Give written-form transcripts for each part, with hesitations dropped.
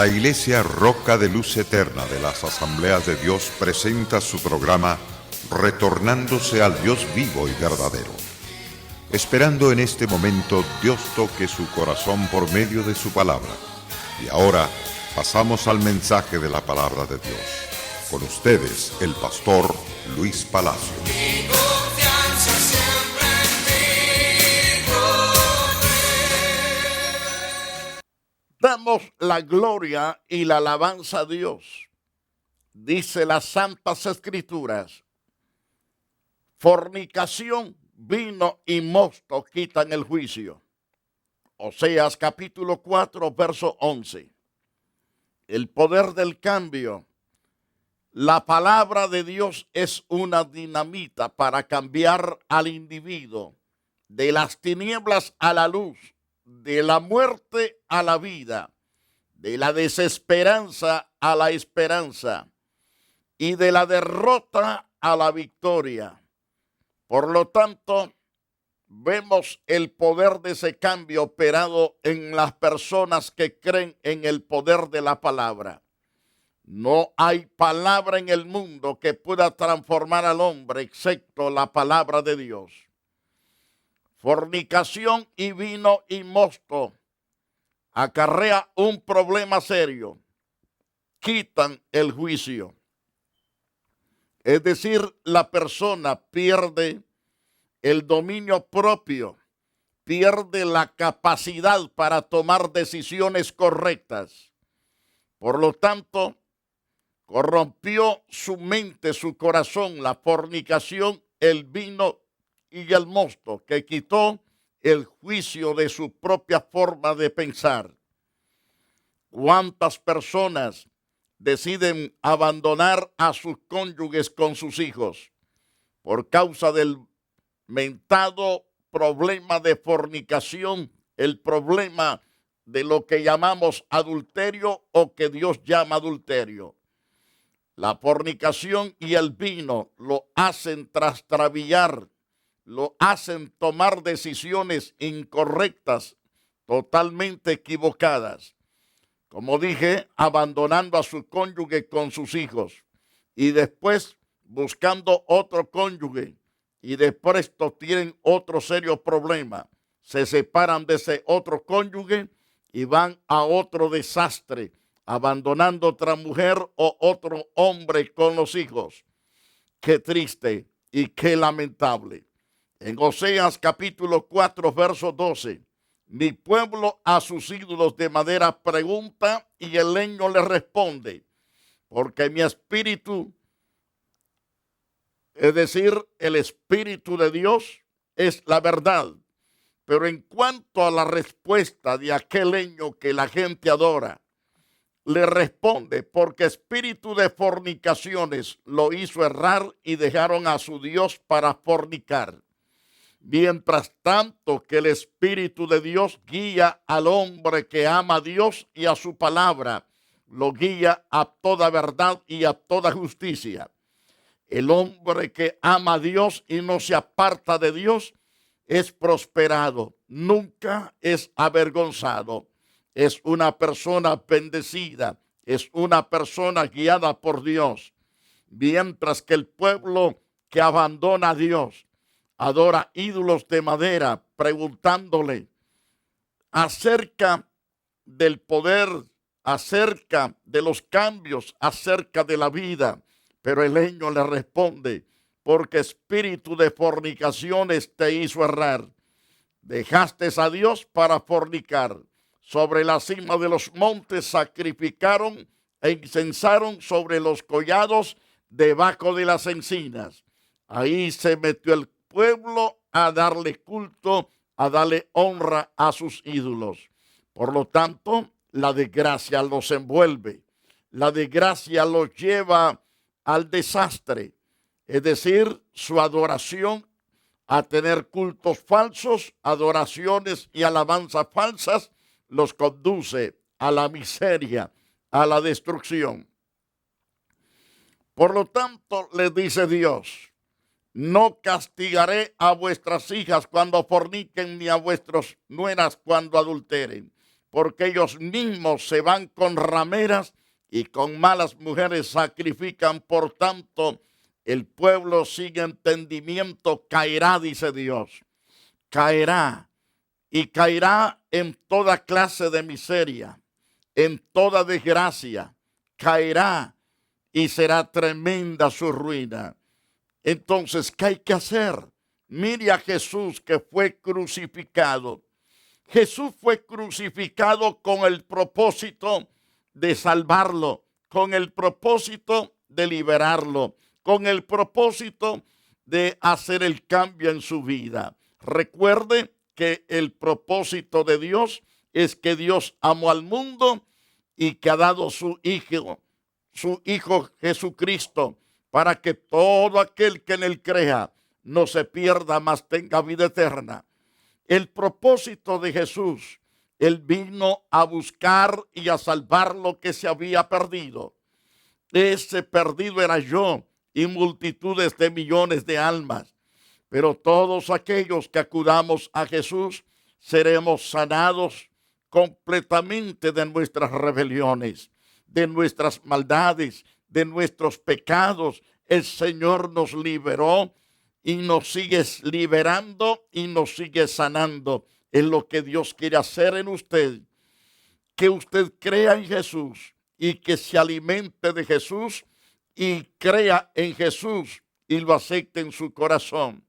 La Iglesia Roca de Luz Eterna de las Asambleas de Dios presenta su programa Retornándose al Dios vivo y verdadero. Esperando en este momento Dios toque su corazón por medio de su palabra. Y ahora pasamos al mensaje de la palabra de Dios. Con ustedes, el pastor Luis Palacio. Mi confianza siempre en ti, Damos la gloria y la alabanza a Dios. Dice las Santas Escrituras: fornicación, vino y mosto quitan el juicio. Oseas capítulo 4, verso 11. El poder del cambio. La palabra de Dios es una dinamita para cambiar al individuo de las tinieblas a la luz, de la muerte a la vida, de la desesperanza a la esperanza y de la derrota a la victoria. Por lo tanto, vemos el poder de ese cambio operado en las personas que creen en el poder de la palabra. No hay palabra en el mundo que pueda transformar al hombre excepto la palabra de Dios. Fornicación y vino y mosto acarrea un problema serio. Quitan el juicio. Es decir, la persona pierde el dominio propio, pierde la capacidad para tomar decisiones correctas. Por lo tanto, corrompió su mente, su corazón, la fornicación, el vino y el mosto, que quitó el juicio de su propia forma de pensar. ¿Cuántas personas deciden abandonar a sus cónyuges con sus hijos por causa del mentado problema de fornicación, el problema de lo que llamamos adulterio o que Dios llama adulterio? La fornicación y el vino lo hacen trastrabillar, lo hacen tomar decisiones incorrectas, totalmente equivocadas. Como dije, abandonando a su cónyuge con sus hijos y después buscando otro cónyuge y después tienen otro serio problema. Se separan de ese otro cónyuge y van a otro desastre, abandonando otra mujer o otro hombre con los hijos. Qué triste y qué lamentable. En Oseas capítulo 4, verso 12, mi pueblo a sus ídolos de madera pregunta y el leño le responde, porque mi espíritu, es decir, el espíritu de Dios, es la verdad. Pero en cuanto a la respuesta de aquel leño que la gente adora, le responde, porque espíritu de fornicaciones lo hizo errar y dejaron a su Dios para fornicar. Mientras tanto que el Espíritu de Dios guía al hombre que ama a Dios y a su palabra, lo guía a toda verdad y a toda justicia. El hombre que ama a Dios y no se aparta de Dios es prosperado, nunca es avergonzado. Es una persona bendecida, es una persona guiada por Dios. Mientras que el pueblo que abandona a Dios adora ídolos de madera, preguntándole acerca del poder, acerca de los cambios, acerca de la vida. Pero el leño le responde, porque espíritu de fornicaciones te hizo errar. Dejaste a Dios para fornicar. Sobre la cima de los montes sacrificaron e incensaron sobre los collados debajo de las encinas. Ahí se metió el pueblo a darle culto, a darle honra a sus ídolos. Por lo tanto, la desgracia los envuelve. La desgracia los lleva al desastre. Es decir, su adoración a tener cultos falsos, adoraciones y alabanzas falsas, los conduce a la miseria, a la destrucción. Por lo tanto, les dice Dios, no castigaré a vuestras hijas cuando forniquen, ni a vuestras nueras cuando adulteren. porque ellos mismos se van con rameras y con malas mujeres sacrifican. Por tanto, el pueblo sin entendimiento caerá, dice Dios. Caerá, y caerá en toda clase de miseria, en toda desgracia. Caerá y será tremenda su ruina. Entonces, ¿qué hay que hacer? Mire a Jesús, que fue crucificado. Jesús fue crucificado con el propósito de salvarlo, con el propósito de liberarlo, con el propósito de hacer el cambio en su vida. Recuerde que el propósito de Dios es que Dios amó al mundo y que ha dado su Hijo Jesucristo, para que todo aquel que en él crea no se pierda, mas tenga vida eterna. El propósito de Jesús, él vino a buscar y a salvar lo que se había perdido. Ese perdido era yo y multitudes de millones de almas. Pero todos aquellos que acudamos a Jesús seremos sanados completamente de nuestras rebeliones, de nuestras maldades, de nuestros pecados. El Señor nos liberó y nos sigue liberando y nos sigue sanando. Es lo que Dios quiere hacer en usted. Que usted crea en Jesús y que se alimente de Jesús y crea en Jesús y lo acepte en su corazón.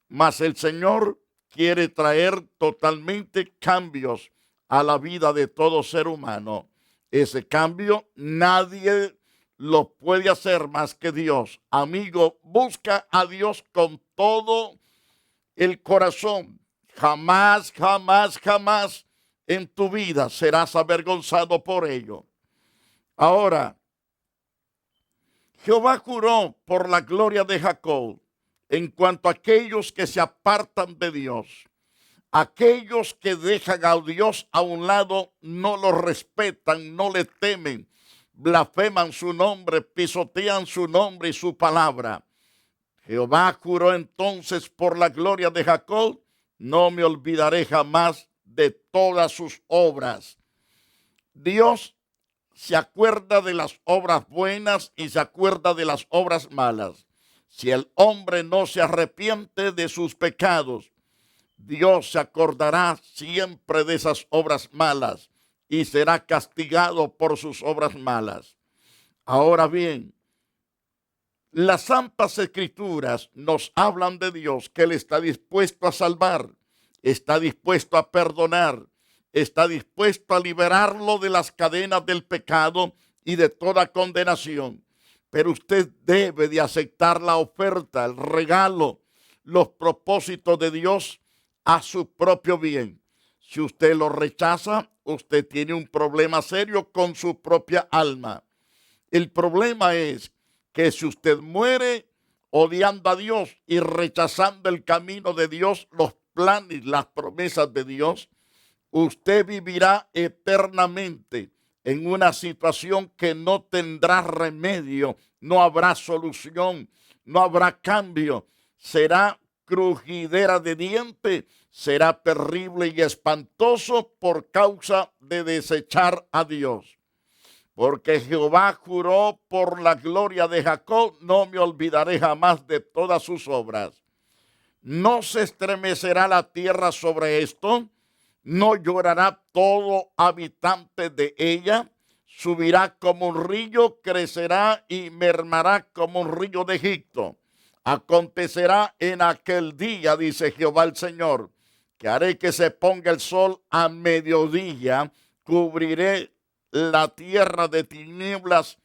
Mas el Señor quiere traer totalmente cambios a la vida de todo ser humano. Ese cambio nadie lo puede hacer más que Dios. Amigo, busca a Dios con todo el corazón. Jamás, jamás, jamás en tu vida serás avergonzado por ello. Ahora, Jehová juró por la gloria de Jacob en cuanto a aquellos que se apartan de Dios. Aquellos que dejan a Dios a un lado, no lo respetan, no le temen, blasfeman su nombre, pisotean su nombre y su palabra. Jehová juró entonces por la gloria de Jacob: no me olvidaré jamás de todas sus obras. Dios se acuerda de las obras buenas y se acuerda de las obras malas. Si el hombre no se arrepiente de sus pecados, Dios se acordará siempre de esas obras malas y será castigado por sus obras malas. Ahora bien, las Santas Escrituras nos hablan de Dios, que Él está dispuesto a salvar, está dispuesto a perdonar, está dispuesto a liberarlo de las cadenas del pecado y de toda condenación. Pero usted debe de aceptar la oferta, el regalo, los propósitos de Dios a su propio bien. Si usted lo rechaza, usted tiene un problema serio con su propia alma. El problema es que si usted muere odiando a Dios y rechazando el camino de Dios, los planes, las promesas de Dios, usted vivirá eternamente en una situación que no tendrá remedio, no habrá solución, no habrá cambio. Será crujidera de dientes, será terrible y espantoso por causa de desechar a Dios. Porque Jehová juró por la gloria de Jacob: no me olvidaré jamás de todas sus obras. No se estremecerá la tierra sobre esto, no llorará todo habitante de ella. Subirá como un río, crecerá y mermará como un río de Egipto. Acontecerá en aquel día, dice Jehová el Señor, que haré que se ponga el sol a mediodía, cubriré la tierra de tinieblas.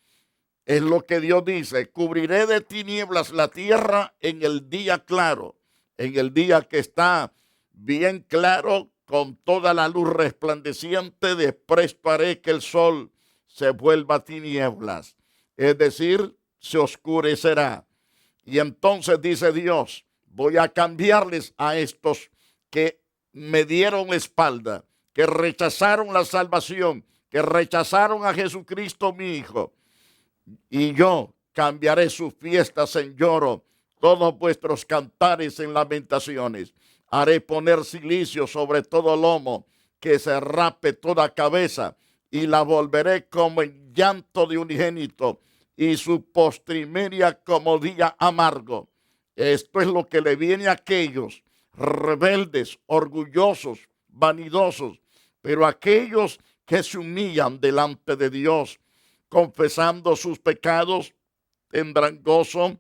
Es lo que Dios dice: cubriré de tinieblas la tierra en el día claro, en el día que está bien claro, con toda la luz resplandeciente. De presto haré que el sol se vuelva tinieblas, es decir, se oscurecerá. Y entonces dice Dios: voy a cambiarles a estos que me dieron la espalda, que rechazaron la salvación, que rechazaron a Jesucristo mi Hijo. Y yo cambiaré sus fiestas en lloro, todos vuestros cantares en lamentaciones. Haré poner cilicio sobre todo lomo, que se rape toda cabeza y la volveré como en llanto de unigénito y su postrimeria como día amargo. Esto es lo que le viene a aquellos rebeldes, orgullosos, vanidosos, pero aquellos que se humillan delante de Dios, confesando sus pecados, tendrán gozo,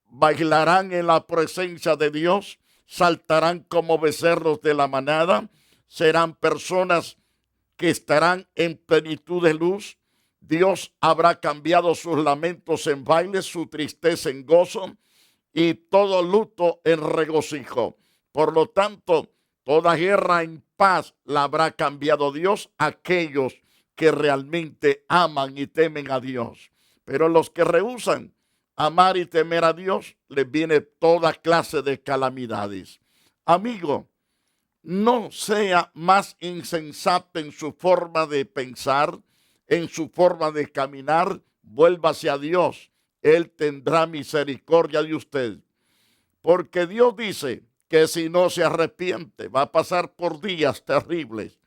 bailarán en la presencia de Dios, saltarán como becerros de la manada, serán personas que estarán en plenitud de luz. Dios habrá cambiado sus lamentos en baile, su tristeza en gozo y todo luto en regocijo. Por lo tanto, toda guerra en paz la habrá cambiado Dios a aquellos que realmente aman y temen a Dios. Pero los que rehúsan amar y temer a Dios, les viene toda clase de calamidades. Amigo, no sea más insensato en su forma de pensar, en su forma de caminar, vuélvase a Dios. Él tendrá misericordia de usted. Porque Dios dice que si no se arrepiente, va a pasar por días terribles.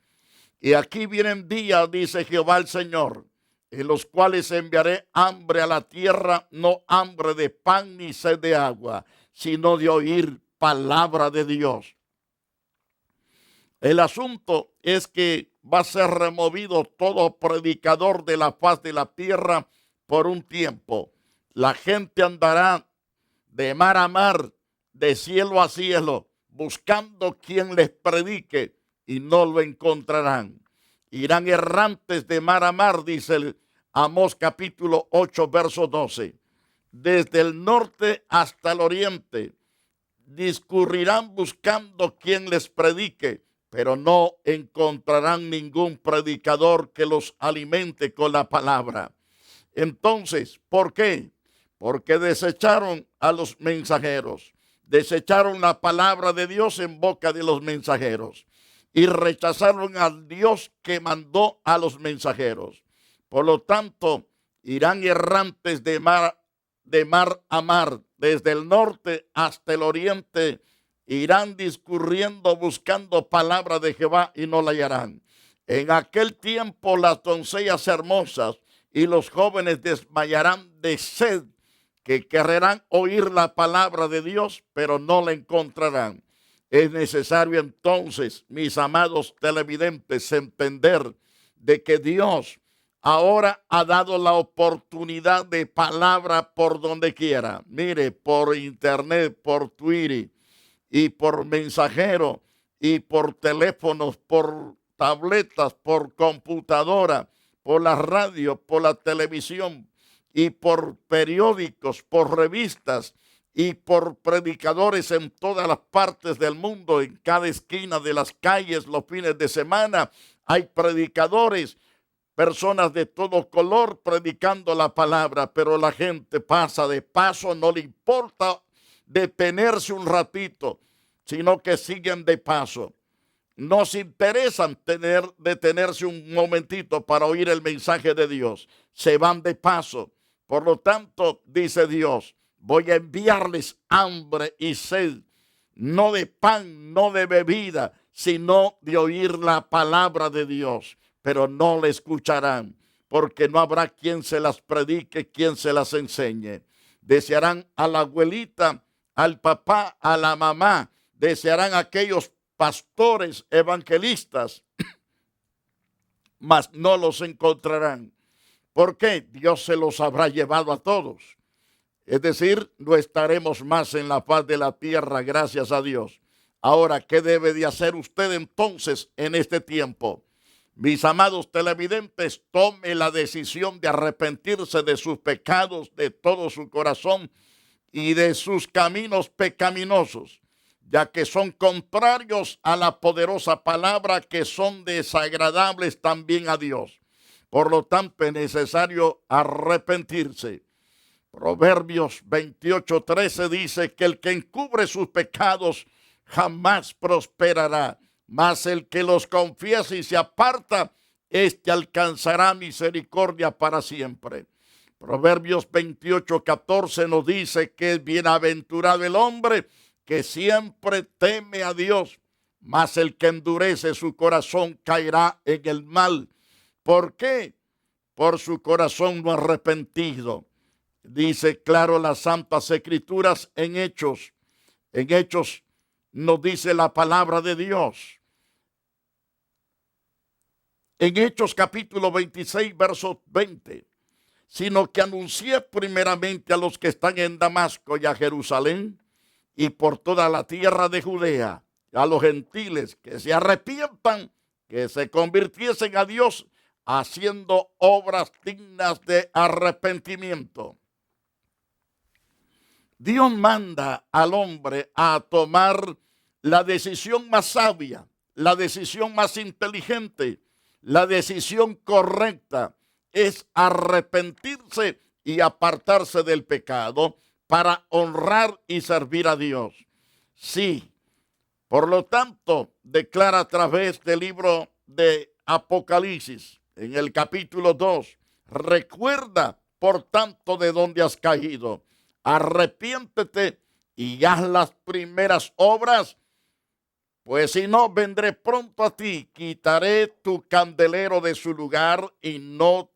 Y aquí vienen días, dice Jehová el Señor, en los cuales enviaré hambre a la tierra, no hambre de pan ni sed de agua, sino de oír palabra de Dios. El asunto es que va a ser removido todo predicador de la faz de la tierra por un tiempo. La gente andará de mar a mar, de cielo a cielo, buscando quien les predique y no lo encontrarán. Irán errantes de mar a mar, dice el Amós capítulo 8, verso 12. Desde el norte hasta el oriente discurrirán buscando quien les predique, pero no encontrarán ningún predicador que los alimente con la palabra. Entonces, ¿por qué? Porque desecharon a los mensajeros, desecharon la palabra de Dios en boca de los mensajeros y rechazaron al Dios que mandó a los mensajeros. Por lo tanto, irán errantes de mar a mar, desde el norte hasta el oriente, irán discurriendo buscando palabra de Jehová y no la hallarán. En aquel tiempo las doncellas hermosas y los jóvenes desmayarán de sed, que querrán oír la palabra de Dios, pero no la encontrarán. Es necesario entonces, mis amados televidentes, entender de que Dios ahora ha dado la oportunidad de palabra por donde quiera. Mire, por internet, por Twitter y por mensajero y por teléfonos, por tabletas, por computadora, por la radio, por la televisión y por periódicos, por revistas y por predicadores en todas las partes del mundo, en cada esquina de las calles, los fines de semana. Hay predicadores, personas de todo color predicando la palabra, pero la gente pasa de paso, no le importa detenerse un ratito, sino que siguen de paso. No se interesan detenerse un momentito para oír el mensaje de Dios. Se van de paso. Por lo tanto, dice Dios, voy a enviarles hambre y sed, no de pan, no de bebida, sino de oír la palabra de Dios. Pero no le escucharán, porque no habrá quien se las predique, quien se las enseñe. Desearán a la abuelita, al papá, a la mamá, desearán a aquellos pastores evangelistas, mas no los encontrarán. ¿Por qué? Dios se los habrá llevado a todos. Es decir, no estaremos más en la faz de la tierra, gracias a Dios. Ahora, ¿qué debe de hacer usted entonces en este tiempo? Mis amados televidentes, tome la decisión de arrepentirse de sus pecados, de todo su corazón y de sus caminos pecaminosos, ya que son contrarios a la poderosa palabra, que son desagradables también a Dios. Por lo tanto, es necesario arrepentirse. Proverbios 28:13 dice que el que encubre sus pecados jamás prosperará, mas el que los confiesa y se aparta, éste alcanzará misericordia para siempre. Proverbios 28:14 nos dice que es bienaventurado el hombre que siempre teme a Dios, mas el que endurece su corazón caerá en el mal. ¿Por qué? Por su corazón no arrepentido. Dice claro las Santas Escrituras en Hechos. En Hechos nos dice la palabra de Dios. En Hechos capítulo 26, verso 20. Sino que anuncié primeramente a los que están en Damasco y a Jerusalén y por toda la tierra de Judea, a los gentiles que se arrepientan, que se convirtiesen a Dios, haciendo obras dignas de arrepentimiento. Dios manda al hombre a tomar la decisión más sabia, la decisión más inteligente, la decisión correcta, es arrepentirse y apartarse del pecado para honrar y servir a Dios. Sí, por lo tanto, declara a través del libro de Apocalipsis, en el capítulo 2, recuerda, por tanto, de dónde has caído. Arrepiéntete y haz las primeras obras, pues si no, vendré pronto a ti, quitaré tu candelero de su lugar y no,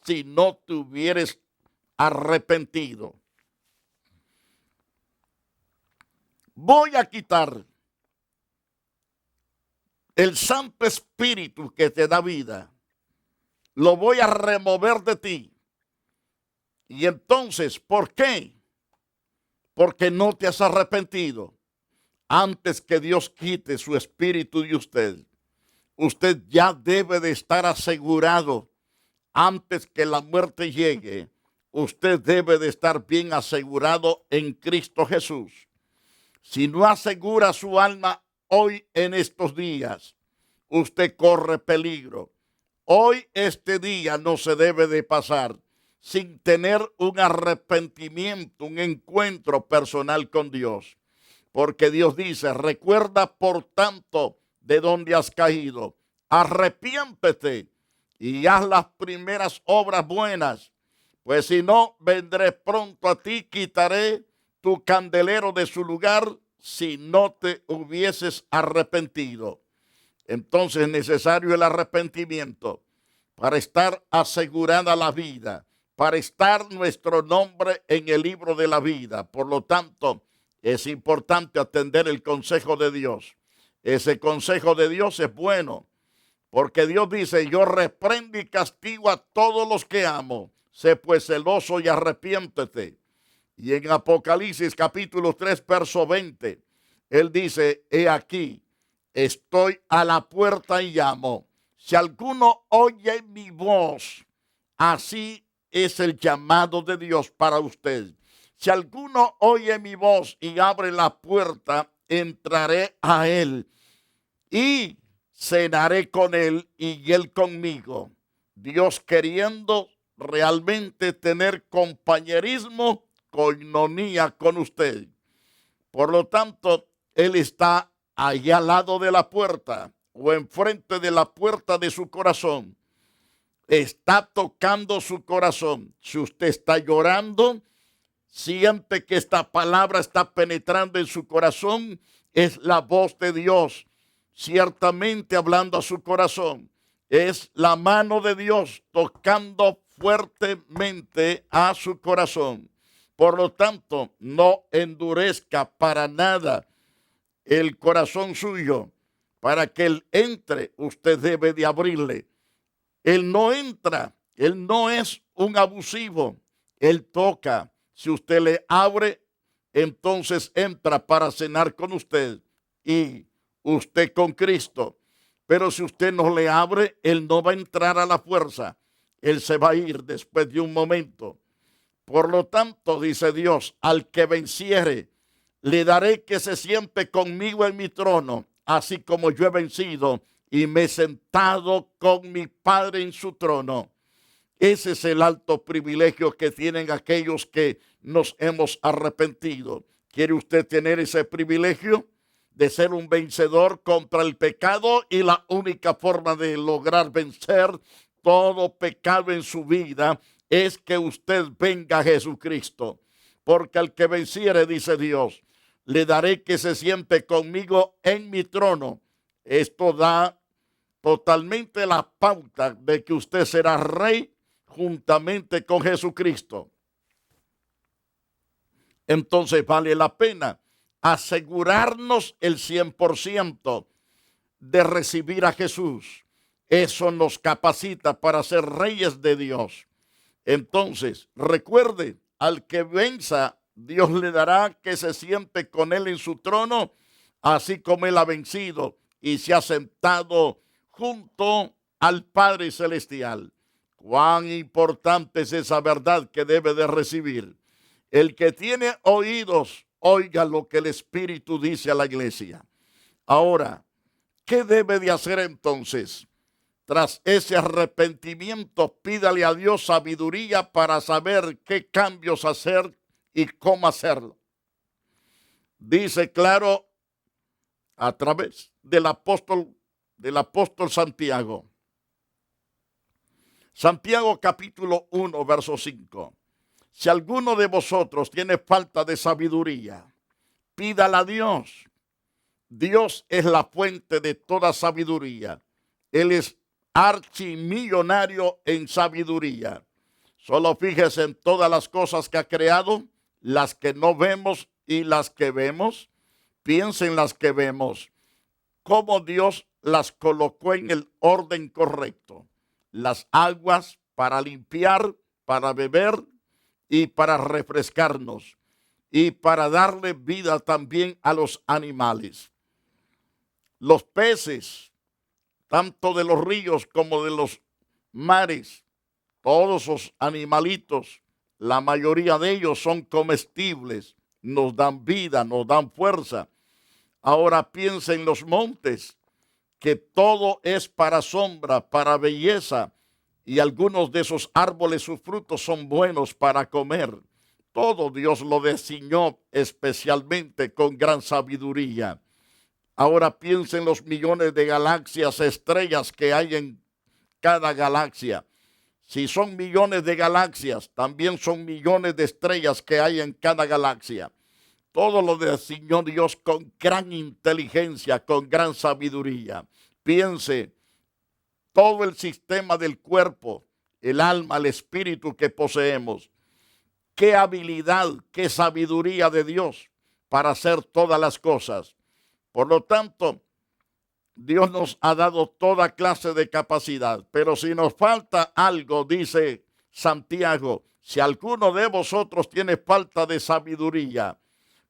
si no te hubieres arrepentido. Voy a quitar el Santo Espíritu que te da vida, lo voy a remover de ti. Y entonces, ¿por qué? Porque no te has arrepentido. Antes que Dios quite su espíritu de usted, usted ya debe de estar asegurado. Antes que la muerte llegue, usted debe de estar bien asegurado en Cristo Jesús. Si no asegura su alma hoy en estos días, usted corre peligro. Hoy este día no se debe de pasar sin tener un arrepentimiento, un encuentro personal con Dios. Porque Dios dice, recuerda por tanto de dónde has caído, arrepiéntete y haz las primeras obras buenas, pues si no, vendré pronto a ti, quitaré tu candelero de su lugar si no te hubieses arrepentido. Entonces es necesario el arrepentimiento para estar asegurada la vida, para estar nuestro nombre en el libro de la vida. Por lo tanto, es importante atender el consejo de Dios. Ese consejo de Dios es bueno, porque Dios dice, yo reprendo y castigo a todos los que amo. Sé pues celoso y arrepiéntete. Y en Apocalipsis capítulo 3, verso 20, Él dice, he aquí, estoy a la puerta y llamo. Si alguno oye mi voz, así es el llamado de Dios para usted. Si alguno oye mi voz y abre la puerta, entraré a él y cenaré con él y él conmigo. Dios queriendo realmente tener compañerismo, coinonía con usted. Por lo tanto, él está allá al lado de la puerta o enfrente de la puerta de su corazón. Está tocando su corazón. Si usted está llorando, siente que esta palabra está penetrando en su corazón, es la voz de Dios, ciertamente hablando a su corazón. Es la mano de Dios tocando fuertemente a su corazón. Por lo tanto, no endurezca para nada el corazón suyo. Para que Él entre, usted debe de abrirle. Él no entra, Él no es un abusivo, Él toca. Si usted le abre, entonces entra para cenar con usted y usted con Cristo. Pero si usted no le abre, Él no va a entrar a la fuerza. Él se va a ir después de un momento. Por lo tanto, dice Dios, al que venciere, le daré que se siente conmigo en mi trono, así como yo he vencido y me he sentado con mi Padre en su trono. Ese es el alto privilegio que tienen aquellos que nos hemos arrepentido. ¿Quiere usted tener ese privilegio de ser un vencedor contra el pecado? Y la única forma de lograr vencer todo pecado en su vida es que usted venga a Jesucristo. Porque al que venciere, dice Dios, le daré que se siente conmigo en mi trono. Esto da totalmente la pauta de que usted será rey juntamente con Jesucristo. Entonces vale la pena asegurarnos el 100% de recibir a Jesús. Eso nos capacita para ser reyes de Dios. Entonces, recuerde, al que venza, Dios le dará que se siente con él en su trono, así como él ha vencido y se ha sentado junto al Padre Celestial. Cuán importante es esa verdad que debe de recibir. El que tiene oídos, oiga lo que el Espíritu dice a la iglesia. Ahora, ¿qué debe de hacer entonces? Tras ese arrepentimiento, pídale a Dios sabiduría para saber qué cambios hacer y cómo hacerlo. Dice claro a través del apóstol Santiago. Santiago capítulo 1, verso 5. Si alguno de vosotros tiene falta de sabiduría, pídala a Dios. Dios es la fuente de toda sabiduría. Él es archimillonario en sabiduría. Solo fíjese en todas las cosas que ha creado, las que no vemos y las que vemos. Piense en las que vemos, cómo Dios las colocó en el orden correcto. Las aguas para limpiar, para beber y para refrescarnos y para darle vida también a los animales. Los peces, tanto de los ríos como de los mares, todos los animalitos, la mayoría de ellos son comestibles, nos dan vida, nos dan fuerza. Ahora piensa en los montes, que todo es para sombra, para belleza, y algunos de esos árboles, sus frutos son buenos para comer. Todo Dios lo diseñó especialmente con gran sabiduría. Ahora piensa en los millones de galaxias, estrellas que hay en cada galaxia. Si son millones de galaxias, también son millones de estrellas que hay en cada galaxia. Todo lo diseñó Dios con gran inteligencia, con gran sabiduría. Piense, todo el sistema del cuerpo, el alma, el espíritu que poseemos. Qué habilidad, qué sabiduría de Dios para hacer todas las cosas. Por lo tanto, Dios nos ha dado toda clase de capacidad. Pero si nos falta algo, dice Santiago, si alguno de vosotros tiene falta de sabiduría,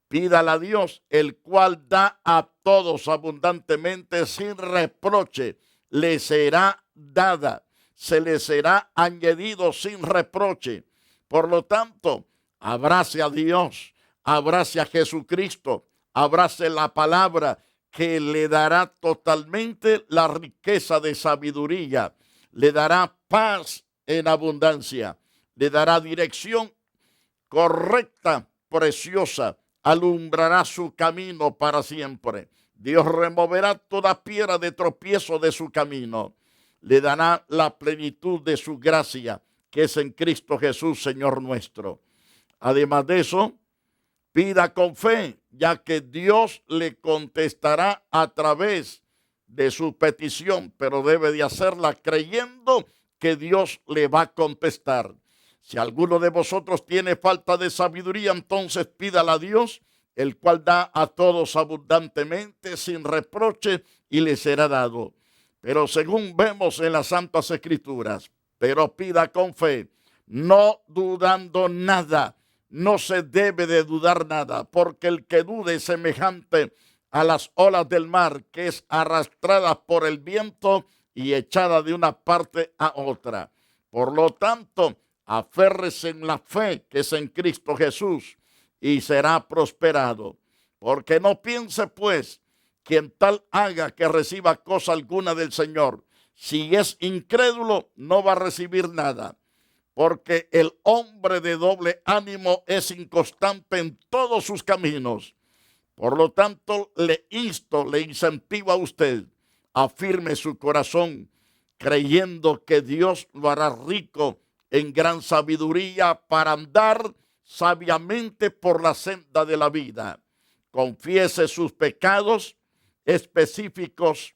pídala a Dios, el cual da a todos abundantemente sin reproche. Le será dada, se le será añadido sin reproche. Por lo tanto, abrace a Dios, abrace a Jesucristo, abrace la palabra que le dará totalmente la riqueza de sabiduría, le dará paz en abundancia, le dará dirección correcta, preciosa, alumbrará su camino para siempre. Dios removerá toda piedra de tropiezo de su camino. Le dará la plenitud de su gracia, que es en Cristo Jesús, Señor nuestro. Además de eso, pida con fe, ya que Dios le contestará a través de su petición, pero debe de hacerla creyendo que Dios le va a contestar. Si alguno de vosotros tiene falta de sabiduría, entonces pídala a Dios, el cual da a todos abundantemente, sin reproche, y le será dado. Pero según vemos en las Santas Escrituras, pero pida con fe, no dudando nada. No se debe de dudar nada, porque el que dude es semejante a las olas del mar, que es arrastrada por el viento y echada de una parte a otra. Por lo tanto, aférrese en la fe que es en Cristo Jesús y será prosperado. Porque no piense pues quien tal haga que reciba cosa alguna del Señor. Si es incrédulo, no va a recibir nada. Porque el hombre de doble ánimo es inconstante en todos sus caminos. Por lo tanto, le insto, le incentivo a usted, afirme su corazón, creyendo que Dios lo hará rico en gran sabiduría para andar sabiamente por la senda de la vida. Confiese sus pecados específicos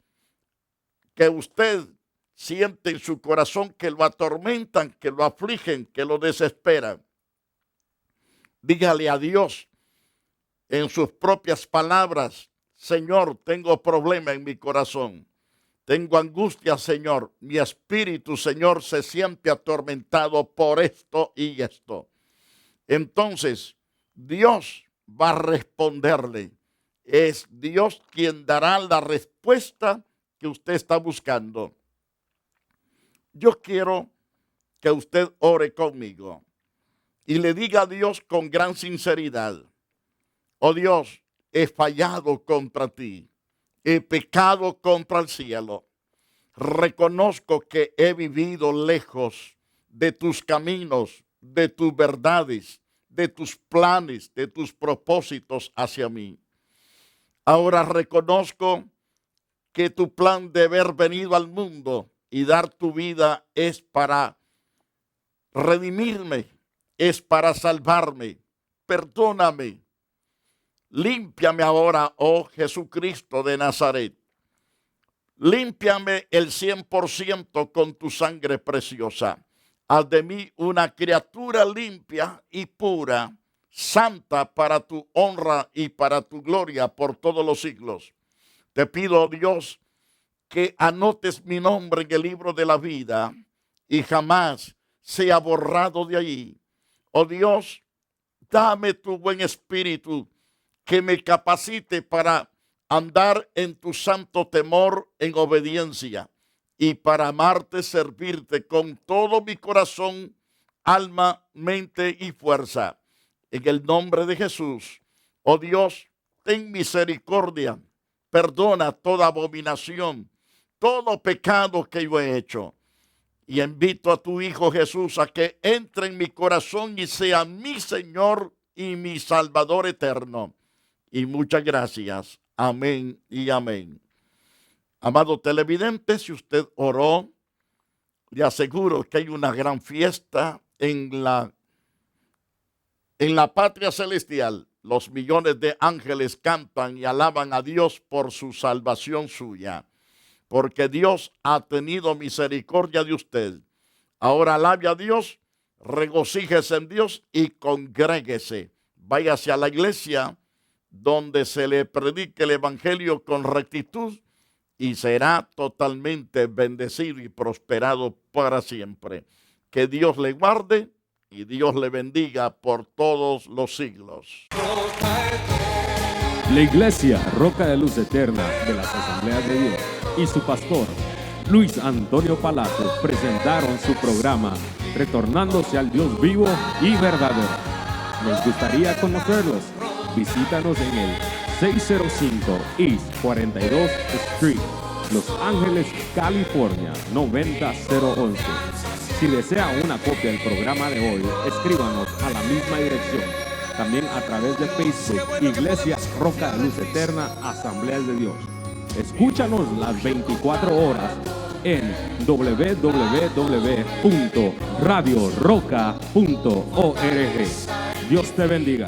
que usted siente en su corazón que lo atormentan, que lo afligen, que lo desesperan. Dígale a Dios en sus propias palabras: Señor, tengo problema en mi corazón. Tengo angustia, Señor. Mi espíritu, Señor, se siente atormentado por esto y esto. Entonces, Dios va a responderle. Es Dios quien dará la respuesta que usted está buscando. Yo quiero que usted ore conmigo y le diga a Dios con gran sinceridad: oh Dios, he fallado contra ti, he pecado contra el cielo. Reconozco que he vivido lejos de tus caminos, de tus verdades, de tus planes, de tus propósitos hacia mí. Ahora reconozco que tu plan de haber venido al mundo y dar tu vida es para redimirme, es para salvarme. Perdóname. Límpiame ahora, oh Jesucristo de Nazaret. Límpiame el 100% con tu sangre preciosa. Haz de mí una criatura limpia y pura, santa para tu honra y para tu gloria por todos los siglos. Te pido, Dios, que anotes mi nombre en el libro de la vida y jamás sea borrado de allí. Oh Dios, dame tu buen espíritu que me capacite para andar en tu santo temor en obediencia y para amarte, servirte con todo mi corazón, alma, mente y fuerza. En el nombre de Jesús, oh Dios, ten misericordia, perdona toda abominación, todo pecado que yo he hecho. Y invito a tu Hijo Jesús a que entre en mi corazón y sea mi Señor y mi Salvador eterno. Y muchas gracias. Amén y amén. Amado televidente, si usted oró, le aseguro que hay una gran fiesta en la patria celestial. Los millones de ángeles cantan y alaban a Dios por su salvación suya, porque Dios ha tenido misericordia de usted. Ahora alabe a Dios, regocíjese en Dios y congréguese. Váyase a la iglesia donde se le predique el evangelio con rectitud y será totalmente bendecido y prosperado para siempre. Que Dios le guarde y Dios le bendiga por todos los siglos. La Iglesia Roca de Luz Eterna de las Asambleas de Dios y su pastor Luis Antonio Palacios presentaron su programa Retornándose al Dios vivo y verdadero. Nos gustaría conocerlos. Visítanos en el 605 East 42 Street, Los Ángeles, California 90011. Si desea una copia del programa de hoy, escríbanos a la misma dirección. También a través de Facebook, Iglesia Roca de Luz Eterna, Asambleas de Dios. Escúchanos las 24 horas en www.radioroca.org. Dios te bendiga.